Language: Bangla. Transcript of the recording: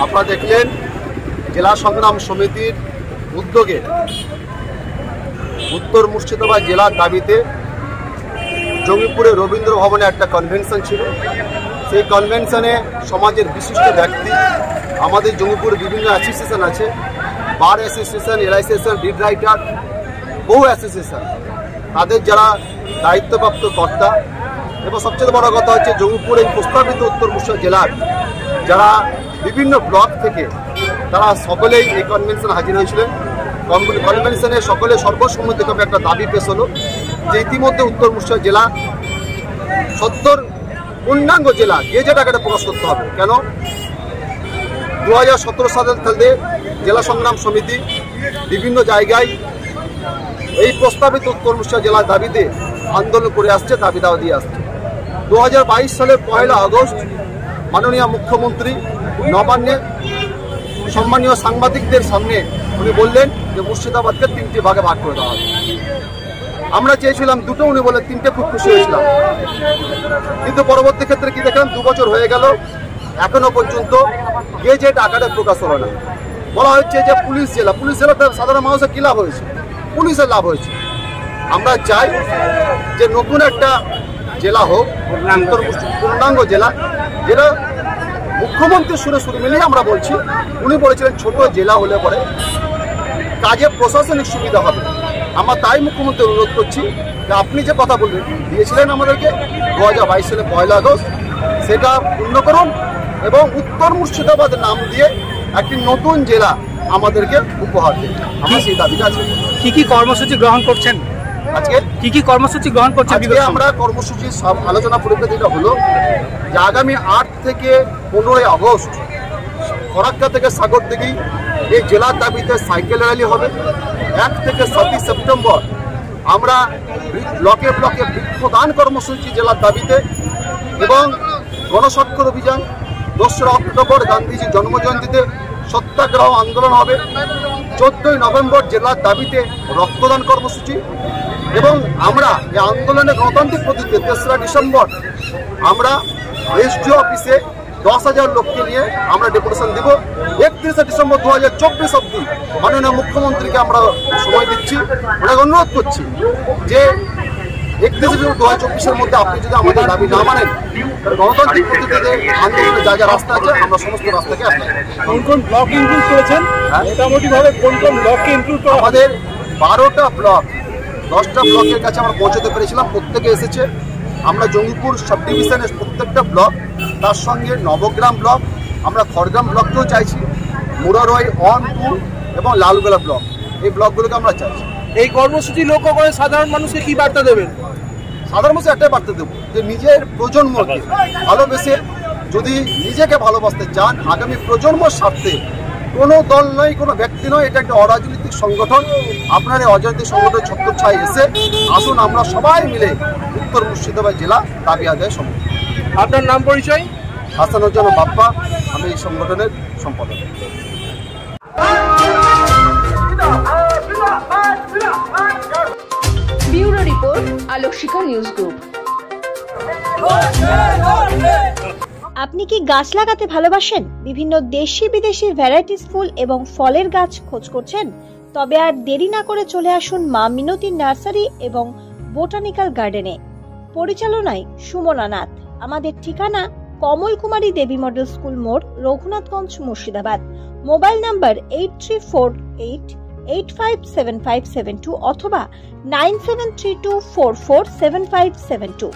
আপনারা দেখলেন জেলা সংগ্রাম সমিতির উদ্যোগে উত্তর মুর্শিদাবাদ জেলার দাবিতে জঙ্গিপুরে রবীন্দ্র ভবনে একটা কনভেনশন ছিল। সেই কনভেনশনে সমাজের বিশিষ্ট ব্যক্তি, আমাদের জঙ্গিপুরে বিভিন্ন অ্যাসোসিয়েশন আছে, বার অ্যাসোসিয়েশন, এলআইসিয়েশন, লিড রাইটার, বহু অ্যাসোসিয়েশন, তাদের যারা দায়িত্বপ্রাপ্ত কর্তা এবং সবচেয়ে বড় কথা হচ্ছে জঙ্গিপুর এই প্রস্তাবিত উত্তর মুর্শিদাবাদ জেলার যারা বিভিন্ন ব্লক থেকে তারা সকলেই এই কনভেনশনে হাজির হয়েছিলেন। কনভেনশনে সকলে সর্বসম্মতিক্রমে একটা দাবি পেশ হলো যে ইতিমধ্যে উত্তর মুর্শিদাবাদ জেলা সত্তর পূর্ণাঙ্গ জেলা গেজেট আকারে প্রকাশ করতে হবে। কেন 2017 সাল থেকে জেলা সংগ্রাম সমিতি বিভিন্ন জায়গায় এই প্রস্তাবিত উত্তর মুর্শিদাবাদ জেলার দাবিতে আন্দোলন করে আসছে, দাবি দাওয়া দিয়ে আসছে। 2022 সালের 1 আগস্ট মাননীয় মুখ্যমন্ত্রী নবান্নে সম্মানীয় সাংবাদিকদের সামনে উনি বললেন যে মুর্শিদাবাদকে 3টি ভাগে ভাগ করে দেওয়া হবে। আমরা চেয়েছিলাম 2টো, উনি বলে 3টে, খুব খুশি হয়েছিলাম। কিন্তু পরবর্তী ক্ষেত্রে কি দেখলাম, 2 বছর হয়ে গেল, এখনো পর্যন্ত গেজেট আকারে প্রকাশ হলো না। বলা হচ্ছে যে পুলিশ জেলাতে সাধারণ মানুষের কী লাভ হয়েছে? পুলিশের লাভ হয়েছে। আমরা চাই যে নতুন একটা জেলা হোক, পূর্ণাঙ্গ জেলা, যেটা মুখ্যমন্ত্রীর সুরে সুরে মিলিয়ে আমরা বলছি। উনি বলেছিলেন ছোট জেলা হলে পরে কাজে প্রশাসনিক সুবিধা হবে। আমরা তাই মুখ্যমন্ত্রী অনুরোধ করছি যে আপনি যে কথা বলবেন দিয়েছিলেন আমাদেরকে 2022 সালে 1 আগস্ট, সেটা পূর্ণ করুন এবং উত্তর মুর্শিদাবাদ নাম দিয়ে একটি নতুন জেলা আমাদেরকে উপহার দিন। আমরা সেই দাবিটা আছে। কি কর্মসূচি গ্রহণ করছেন আজকে? কি কর্মসূচি গ্রহণ করছেন? আমরা কর্মসূচির সব আলোচনা পরিপ্রেক্ষিতে হলো যে আগামী 8 থেকে 15 আগস্ট ফরাক্কা থেকে সাগরদিঘি এই জেলার দাবিতে সাইকেল র্যালি হবে। 1 থেকে 7 সেপ্টেম্বর আমরা ব্লকে ব্লকে বৃক্ষদান কর্মসূচি জেলার দাবিতে এবং গণস্বাক্ষর অভিযান। 2রা অক্টোবর গান্ধীজির জন্মজয়ন্তীতে সত্যাগ্রহ আন্দোলন হবে। 14ই নভেম্বর জেলার দাবিতে রক্তদান কর্মসূচি এবং আমরা এই আন্দোলনের গণতান্ত্রিক প্রতীকে 3রা ডিসেম্বর আমরা এসডিও অফিসে 10,000 লোককে নিয়ে আমরা ডেপুটেশন দিব। 31শে ডিসেম্বর 2024 অবধি মাননীয় মুখ্যমন্ত্রীকে আমরা সময় দিচ্ছি, ওনাকে অনুরোধ করছি যে 31শে ডিসেম্বর 2024-এর মধ্যে আপনি যদি আমাদের দাবি না মানেন, গণতান্ত্রিক পদ্ধতিতে আন্দোলনের যা যা রাস্তা আছে আমরা সমস্ত রাস্তাকে কোন ব্লক ইনক্লুড করেছেন? মোটামুটিভাবে কোন ব্লককে ইনক্লুড করা? আমাদের 12টা ব্লক, 10টা ব্লকের কাছে আমরা পৌঁছতে পেরেছিলাম, প্রত্যেকে এসেছে। আমরা জঙ্গিপুর সাব ডিভিশনের প্রত্যেকটা ব্লক, তার সঙ্গে নবগ্রাম ব্লক, আমরা খড়গ্রাম ব্লককেও চাইছি, মুরারই 1, 2 এবং লালগোলা ব্লক, এই ব্লকগুলোকে আমরা চাইছি। এই কর্মসূচি লক্ষ্য করে সাধারণ মানুষকে কি বার্তা দেবেন? সাধারণ মানুষকে একটাই বার্তা দেবো যে নিজের প্রজন্মকে ভালোবেসে যদি নিজেকে ভালোবাসতে চান, আগামী প্রজন্মর স্বার্থে কোনো দল নয়, কোনো ব্যক্তি নয়, এটা একটা অরাজনৈতিক সংগঠন। আপনার এই অরাজনৈতিক সংগঠন ছত্রছায় এসে আসুন আমরা সবাই মিলে উত্তর মুর্শিদাবাদ জেলা দাবি আদায় সম্ভব। আপনার নাম পরিচয়? হাসানুজ্জামান বাপ্পা, আমি এই সংগঠনের সম্পাদক। Bureau report, Alokshikha news group. আপনি কি গাছ লাগাতে ভালোবাসেন? বিভিন্ন দেশি বিদেশি ভ্যারাইটিস ফুল এবং ফলের গাছ খোঁজ করছেন? তবে আর দেরি না করে চলে আসুন মা মিনতি নার্সারি এবং বোটানিক্যাল গার্ডেনে। পরিচালনায় সুমনা নাথ। আমাদের ঠিকানা কমল কুমারী দেবী মডেল স্কুল মোড়, রঘুনাথগঞ্জ, মুর্শিদাবাদ। মোবাইল নাম্বার 8348857572 অথবা 9732447572।